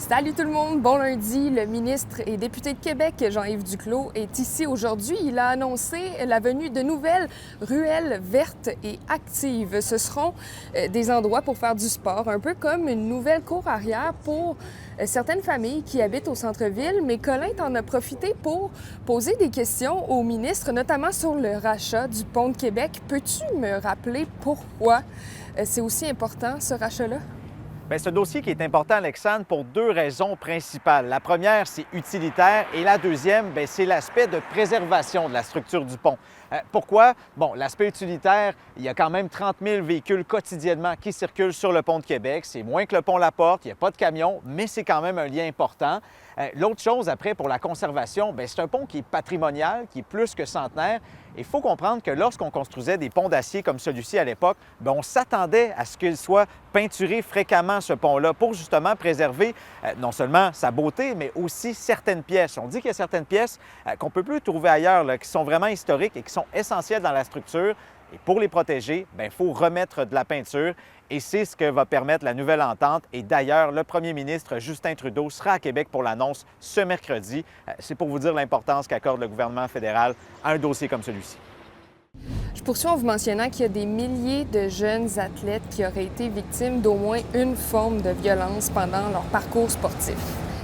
Salut tout le monde, bon lundi. Le ministre et député de Québec, Jean-Yves Duclos, est ici aujourd'hui. Il a annoncé la venue de nouvelles ruelles vertes et actives. Ce seront des endroits pour faire du sport, un peu comme une nouvelle cour arrière pour certaines familles qui habitent au centre-ville. Mais Colin, t'en as profité pour poser des questions au ministre, notamment sur le rachat du pont de Québec. Peux-tu me rappeler pourquoi c'est aussi important, ce rachat-là? Bien, c'est un dossier qui est important, Alexandre, pour deux raisons principales. La première, c'est utilitaire et la deuxième, bien, c'est l'aspect de préservation de la structure du pont. Pourquoi? Bon, l'aspect utilitaire, il y a quand même 30 000 véhicules quotidiennement qui circulent sur le pont de Québec. C'est moins que le pont La Porte, il n'y a pas de camions, mais c'est quand même un lien important. L'autre chose, après, pour la conservation, bien, c'est un pont qui est patrimonial, qui est plus que centenaire. Il faut comprendre que lorsqu'on construisait des ponts d'acier comme celui-ci à l'époque, bien, on s'attendait à ce qu'il soit peinturé fréquemment, ce pont-là, pour justement préserver non seulement sa beauté, mais aussi certaines pièces. On dit qu'il y a certaines pièces qu'on ne peut plus trouver ailleurs, là, qui sont vraiment historiques et qui sont essentielles dans la structure. Et pour les protéger, bien, il faut remettre de la peinture. Et c'est ce que va permettre la nouvelle entente. Et d'ailleurs, le premier ministre Justin Trudeau sera à Québec pour l'annonce ce mercredi. C'est pour vous dire l'importance qu'accorde le gouvernement fédéral à un dossier comme celui-ci. Je poursuis en vous mentionnant qu'il y a des milliers de jeunes athlètes qui auraient été victimes d'au moins une forme de violence pendant leur parcours sportif.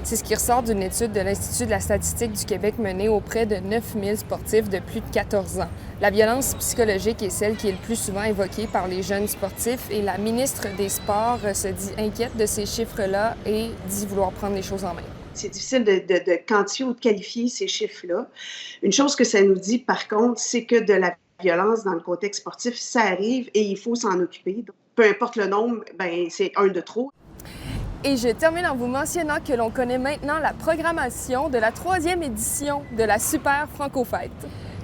C'est ce qui ressort d'une étude de l'Institut de la statistique du Québec menée auprès de 9000 sportifs de plus de 14 ans. La violence psychologique est celle qui est le plus souvent évoquée par les jeunes sportifs et la ministre des Sports se dit inquiète de ces chiffres-là et dit vouloir prendre les choses en main. C'est difficile de quantifier ou de qualifier ces chiffres-là. Une chose que ça nous dit, par contre, c'est que de la violence dans le contexte sportif, ça arrive et il faut s'en occuper. Donc, peu importe le nombre, ben, c'est un de trop. Et je termine en vous mentionnant que l'on connaît maintenant la programmation de la 3e édition de la Super Franco-Fête.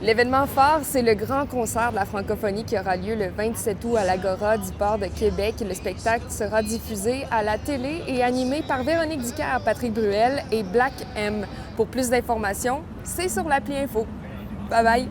L'événement phare, c'est le grand concert de la francophonie qui aura lieu le 27 août à l'Agora du port de Québec. Le spectacle sera diffusé à la télé et animé par Véronique Dicker, Patrick Bruel et Black M. Pour plus d'informations, c'est sur l'appli Info. Bye bye!